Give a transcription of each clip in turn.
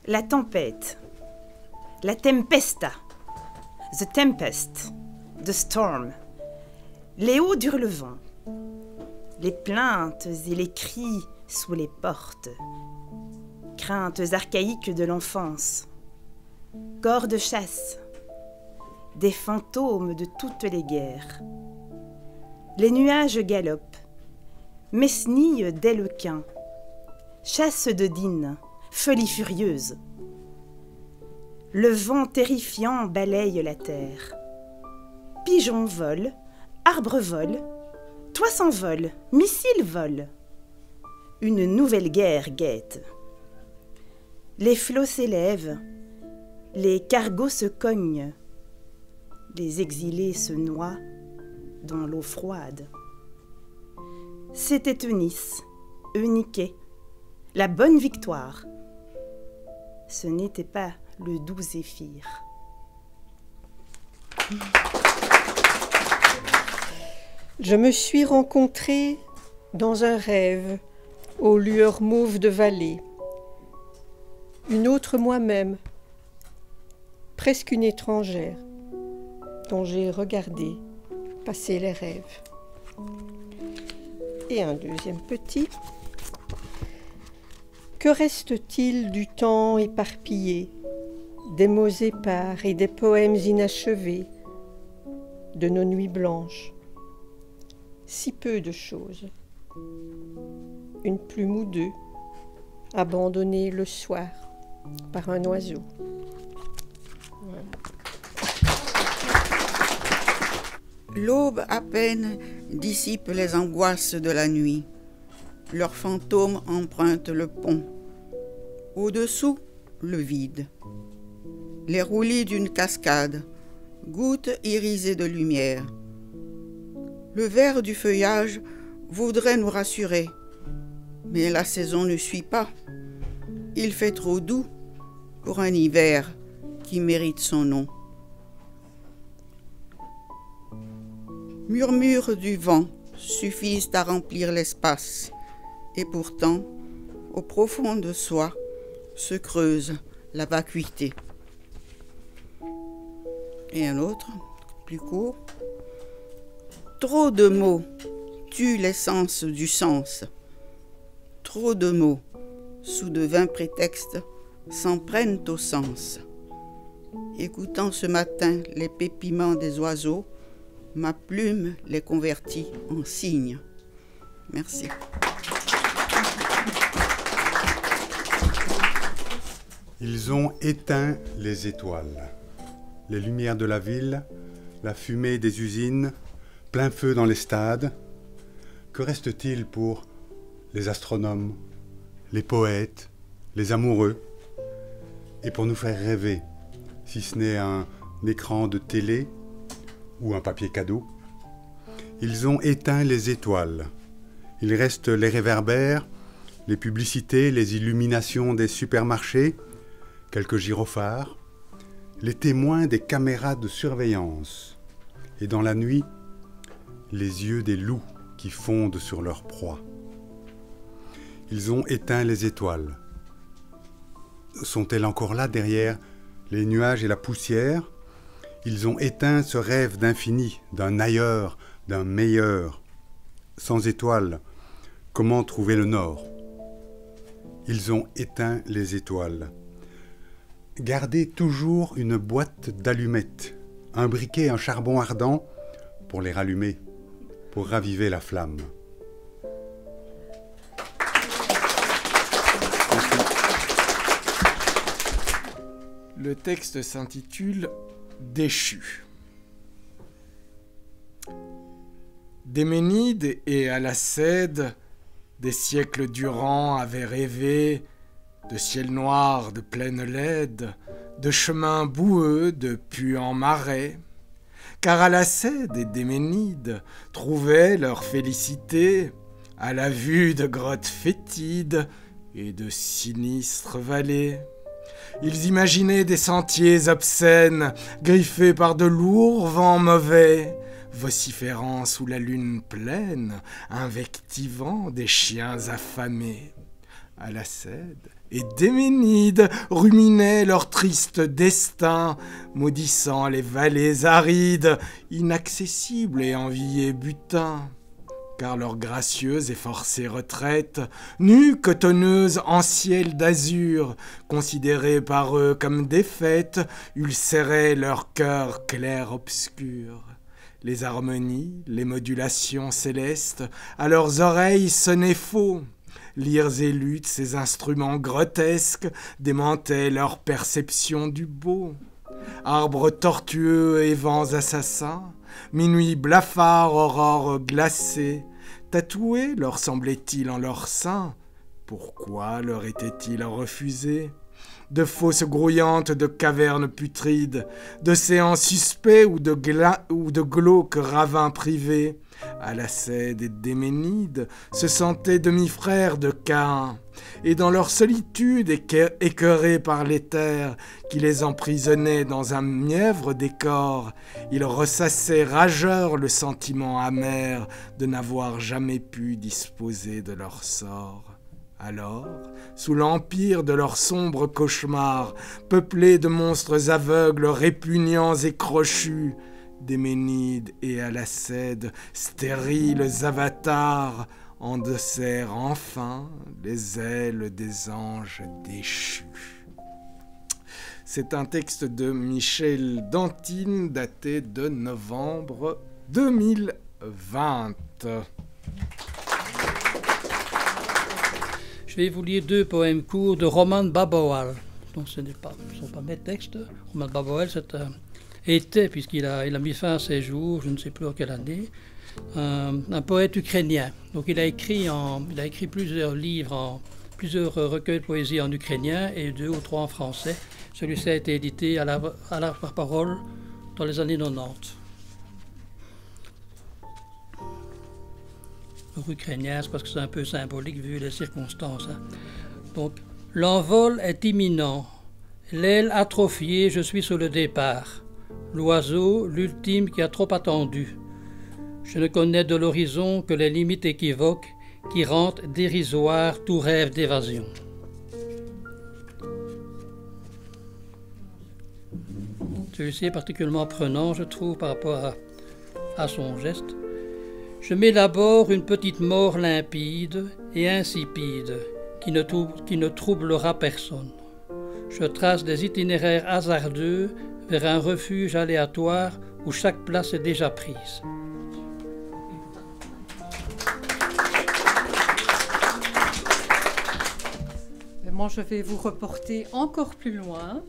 La tempête, la tempesta, the tempest, the storm, les hauts d'hurlevent, les plaintes et les cris sous les portes, craintes archaïques de l'enfance, corps de chasse, des fantômes de toutes les guerres. Les nuages galopent, mesnilles d'Elequin, chasse de Dine, folie furieuse. Le vent terrifiant balaye la terre. Pigeons volent, arbres volent, toits s'envolent, missiles volent. Une nouvelle guerre guette. Les flots s'élèvent, les cargos se cognent, les exilés se noient dans l'eau froide. C'était Eunice, Euniquet, la bonne victoire. Ce n'était pas le doux Zéphyr. Je me suis rencontrée dans un rêve aux lueurs mauves de vallée. Une autre moi-même, presque une étrangère, dont j'ai regardé passer les rêves. Et un deuxième petit. Que reste-t-il du temps éparpillé, des mots épars et des poèmes inachevés, de nos nuits blanches? Si peu de choses. Une plume ou deux, abandonnée le soir par un oiseau. L'aube à peine dissipe les angoisses de la nuit. Leurs fantômes empruntent le pont. Au-dessous, le vide. Les roulis d'une cascade, gouttes irisées de lumière. Le vert du feuillage voudrait nous rassurer, mais la saison ne suit pas. Il fait trop doux pour un hiver qui mérite son nom. Murmures du vent suffisent à remplir l'espace. Et pourtant, au profond de soi, se creuse la vacuité. Et un autre, plus court. Trop de mots tuent l'essence du sens. Trop de mots, sous de vains prétextes, s'en prennent au sens. Écoutant ce matin les pépiments des oiseaux, ma plume les convertit en signes. Merci. Ils ont éteint les étoiles, les lumières de la ville, la fumée des usines, plein feu dans les stades. Que reste-t-il pour les astronomes, les poètes, les amoureux? Et pour nous faire rêver, si ce n'est un écran de télé ou un papier cadeau? Ils ont éteint les étoiles. Il reste les réverbères, les publicités, les illuminations des supermarchés, quelques gyrophares, les témoins des caméras de surveillance, et dans la nuit, les yeux des loups qui fondent sur leur proie. Ils ont éteint les étoiles. Sont-elles encore là derrière les nuages et la poussière? Ils ont éteint ce rêve d'infini, d'un ailleurs, d'un meilleur. Sans étoiles, comment trouver le nord? Ils ont éteint les étoiles. Gardez toujours une boîte d'allumettes, un briquet, un charbon ardent pour les rallumer, pour raviver la flamme. Le texte s'intitule « Déchu ». D'Héménide et Alceste, des siècles durant avaient rêvé de ciel noir, de plaines laides, de chemins boueux, de puants marais. Car Alceste et d'Héménide trouvaient leur félicité à la vue de grottes fétides et de sinistres vallées. Ils imaginaient des sentiers obscènes, griffés par de lourds vents mauvais, vociférant sous la lune pleine, invectivant des chiens affamés. Alceste et Déménide ruminaient leur triste destin, maudissant les vallées arides, inaccessibles et enviés butins. Car leur gracieuse et forcée retraite, nue, cotonneuse en ciel d'azur, considérée par eux comme défaite, ulcérait leur cœur clair-obscur. Les harmonies, les modulations célestes, à leurs oreilles sonnaient faux. Lyres et luttes, ces instruments grotesques, démentaient leur perception du beau. Arbres tortueux et vents assassins, minuit blafard, aurore glacée, tatoués leur semblait-il en leur sein. Pourquoi leur était-il refusé? De fosses grouillantes, de cavernes putrides, d'océans suspects ou de glauques ravins privés, Alceste et Déménide se sentaient demi-frères de Caïn, et dans leur solitude écœurés par l'éther qui les emprisonnait dans un mièvre décor, ils ressassaient rageurs le sentiment amer de n'avoir jamais pu disposer de leur sort. Alors, sous l'empire de leurs sombres cauchemars, peuplés de monstres aveugles, répugnants et crochus, Déménide et Alceste, stériles avatars, endossèrent enfin les ailes des anges déchus. C'est un texte de Michel Dantine, daté de novembre 2020. Je vais vous lire 2 poèmes courts de Roman Baboal. Donc ce ne sont pas mes textes. Roman Baboal était, puisqu'il a mis fin à ses jours, je ne sais plus en quelle année, un poète ukrainien. Donc il a écrit plusieurs livres, plusieurs recueils de poésie en ukrainien et 2 ou 3 en français. Celui-ci a été édité à la parole dans les années 90. Ukrainien, c'est parce que c'est un peu symbolique vu les circonstances. Donc, l'envol est imminent. L'aile atrophiée, je suis sur le départ. L'oiseau, l'ultime qui a trop attendu. Je ne connais de l'horizon que les limites équivoques qui rendent dérisoire tout rêve d'évasion. Celui-ci est particuliement prenant, je trouve, par rapport à son geste. Je m'élabore une petite mort limpide et insipide qui ne troublera personne. Je trace des itinéraires hasardeux vers un refuge aléatoire où chaque place est déjà prise. Moi, je vais vous reporter encore plus loin,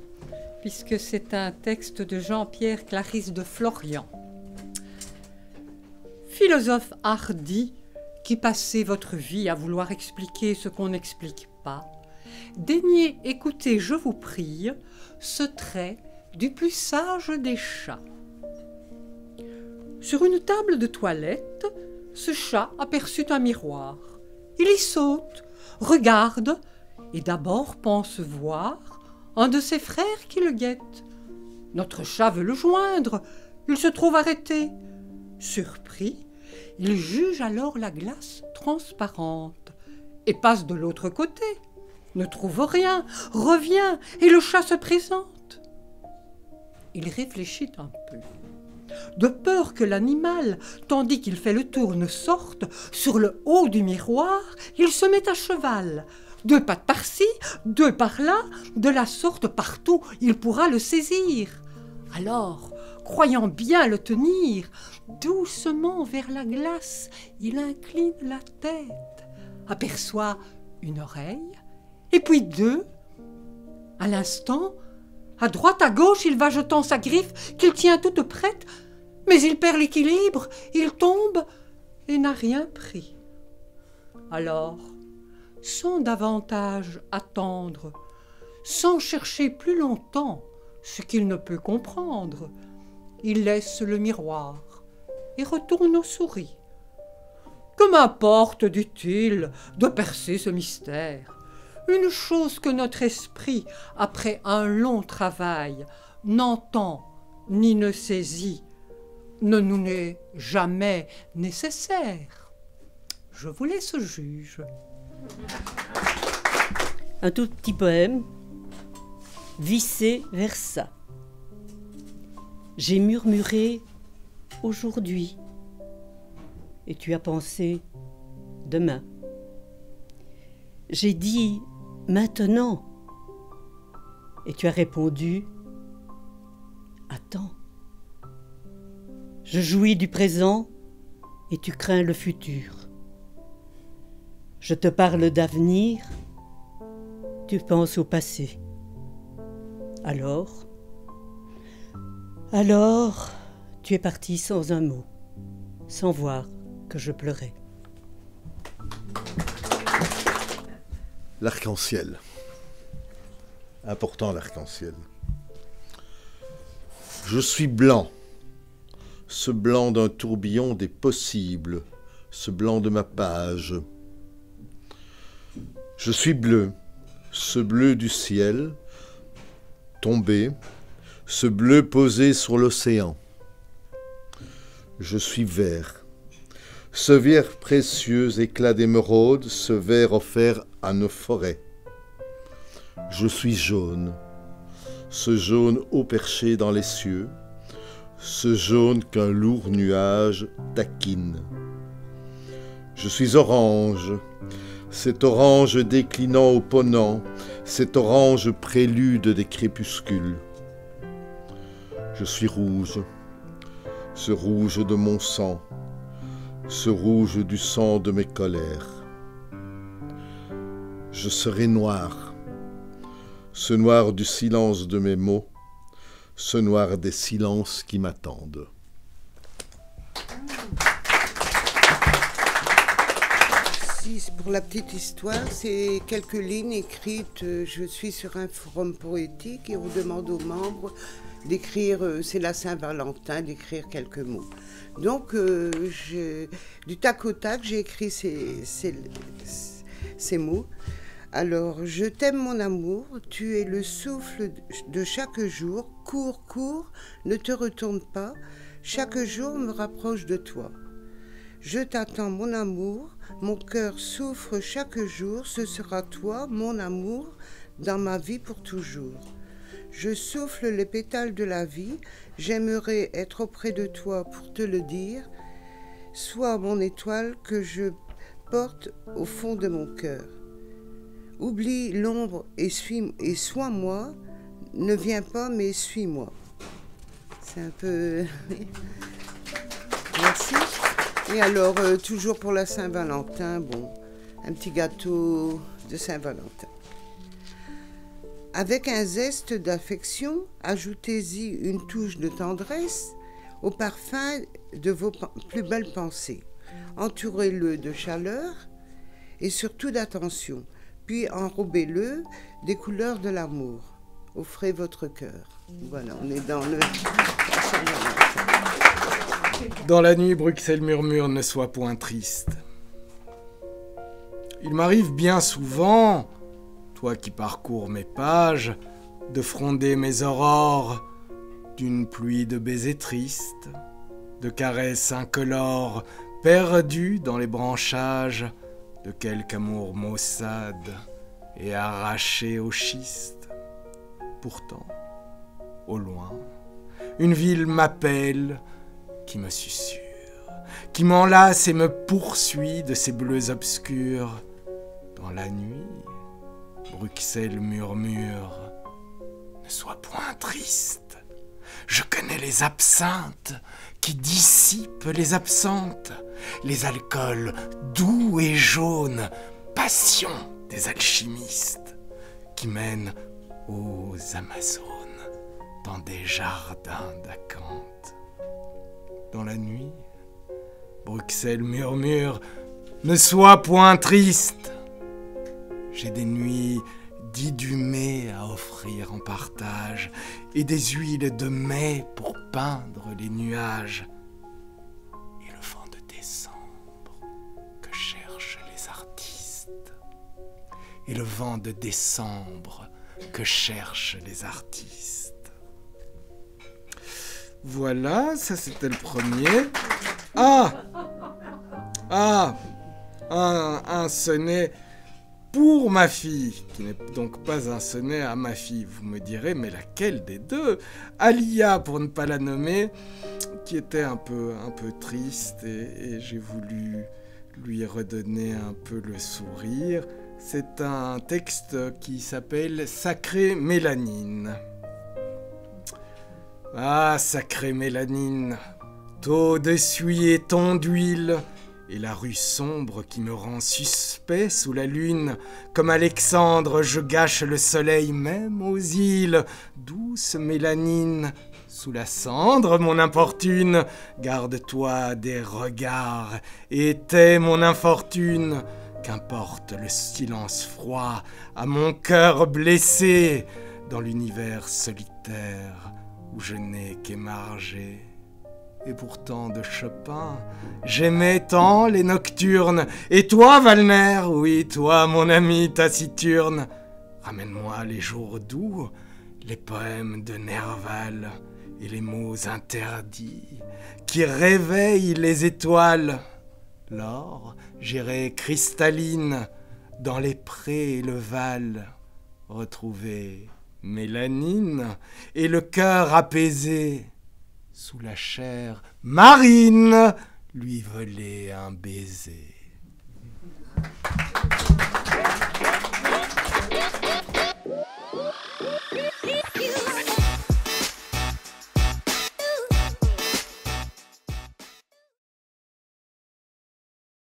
puisque c'est un texte de Jean-Pierre Clarisse de Florian. Philosophe hardi, qui passez votre vie à vouloir expliquer ce qu'on n'explique pas, daignez écouter, je vous prie, ce trait du plus sage des chats. Sur une table de toilette, ce chat aperçut un miroir. Il y saute, regarde, et d'abord pense voir un de ses frères qui le guette. Notre chat veut le joindre, il se trouve arrêté. Surpris, il juge alors la glace transparente et passe de l'autre côté, ne trouve rien, revient et le chat se présente. Il réfléchit un peu, de peur que l'animal, tandis qu'il fait le tour, ne sorte. Sur le haut du miroir, il se met à cheval, 2 pattes par-ci, 2 par-là, de la sorte partout il pourra le saisir. Alors, croyant bien le tenir, doucement vers la glace, il incline la tête, aperçoit une oreille, et puis 2. À l'instant, à droite, à gauche, il va jetant sa griffe qu'il tient toute prête, mais il perd l'équilibre, il tombe et n'a rien pris. Alors, sans davantage attendre, sans chercher plus longtemps ce qu'il ne peut comprendre, il laisse le miroir et retourne aux souris. Que m'importe, dit-il, de percer ce mystère. Une chose que notre esprit, après un long travail, n'entend ni ne saisit, ne nous est jamais nécessaire. Je vous laisse juge. Un tout petit poème, vice versa. J'ai murmuré aujourd'hui et tu as pensé demain. J'ai dit maintenant et tu as répondu attends. Je jouis du présent et tu crains le futur. Je te parle d'avenir, tu penses au passé. Alors, tu es parti sans un mot, sans voir que je pleurais. L'arc-en-ciel. Important l'arc-en-ciel. Je suis blanc, ce blanc d'un tourbillon des possibles, ce blanc de ma page. Je suis bleu, ce bleu du ciel, tombé, ce bleu posé sur l'océan. Je suis vert, ce vert précieux éclat d'émeraude, ce vert offert à nos forêts. Je suis jaune, ce jaune haut perché dans les cieux, ce jaune qu'un lourd nuage taquine. Je suis orange, cet orange déclinant au ponant, cet orange prélude des crépuscules. Je suis rouge, ce rouge de mon sang, ce rouge du sang de mes colères. Je serai noir, ce noir du silence de mes mots, ce noir des silences qui m'attendent. Pour la petite histoire, c'est quelques lignes écrites. Je suis sur un forum poétique et on demande aux membres d'écrire, c'est la Saint-Valentin, d'écrire quelques mots. Donc, du tac au tac, j'ai écrit ces mots. Alors, je t'aime mon amour, tu es le souffle de chaque jour. Cours, cours, ne te retourne pas. Chaque jour me rapproche de toi. Je t'attends mon amour, mon cœur souffre chaque jour, ce sera toi, mon amour, dans ma vie pour toujours. Je souffle les pétales de la vie, j'aimerais être auprès de toi pour te le dire. Sois mon étoile que je porte au fond de mon cœur. Oublie l'ombre et sois moi, ne viens pas mais suis-moi. C'est un peu... Merci. Et alors, toujours pour la Saint-Valentin, bon, un petit gâteau de Saint-Valentin. Avec un zeste d'affection, ajoutez-y une touche de tendresse au parfum de vos plus belles pensées. Entourez-le de chaleur et surtout d'attention, puis enrobez-le des couleurs de l'amour. Offrez votre cœur. Voilà, on est dans le Saint-Valentin. Dans la nuit, Bruxelles murmure, ne sois point triste. Il m'arrive bien souvent, toi qui parcours mes pages, de fronder mes aurores d'une pluie de baisers tristes, de caresses incolores perdues dans les branchages de quelque amour maussade et arraché au schiste. Pourtant, au loin, une ville m'appelle, qui me susurre, qui m'enlace et me poursuit de ses bleus obscurs. Dans la nuit, Bruxelles murmure, ne sois point triste. Je connais les absinthes qui dissipent les absentes, les alcools doux et jaunes, passion des alchimistes, qui mènent aux Amazones dans des jardins d'acanthe. Dans la nuit, Bruxelles murmure, ne sois point triste. J'ai des nuits d'idumée à offrir en partage et des huiles de mai pour peindre les nuages. Et le vent de décembre que cherchent les artistes. Et le vent de décembre que cherchent les artistes. Voilà, ça c'était le premier. Un sonnet pour ma fille, qui n'est donc pas un sonnet à ma fille. Vous me direz, mais laquelle des deux? Alia, pour ne pas la nommer, qui était un peu triste et j'ai voulu lui redonner un peu le sourire. C'est un texte qui s'appelle « Sacrée mélanine ». Ah, sacrée mélanine, taux d'essuie et ton d'huile, et la rue sombre qui me rend suspect sous la lune. Comme Alexandre, je gâche le soleil même aux îles. Douce mélanine, sous la cendre, mon importune, garde-toi des regards, et tais mon infortune. Qu'importe le silence froid à mon cœur blessé, dans l'univers solitaire où je n'ai qu'émarger. Et pourtant de Chopin, j'aimais tant les nocturnes. Et toi, Wallner, oui, toi, mon ami taciturne, ramène-moi les jours doux, les poèmes de Nerval et les mots interdits qui réveillent les étoiles. Lors, j'irai cristalline dans les prés et le val, retrouver mélanine et le cœur apaisé, sous la chair marine, lui voler un baiser.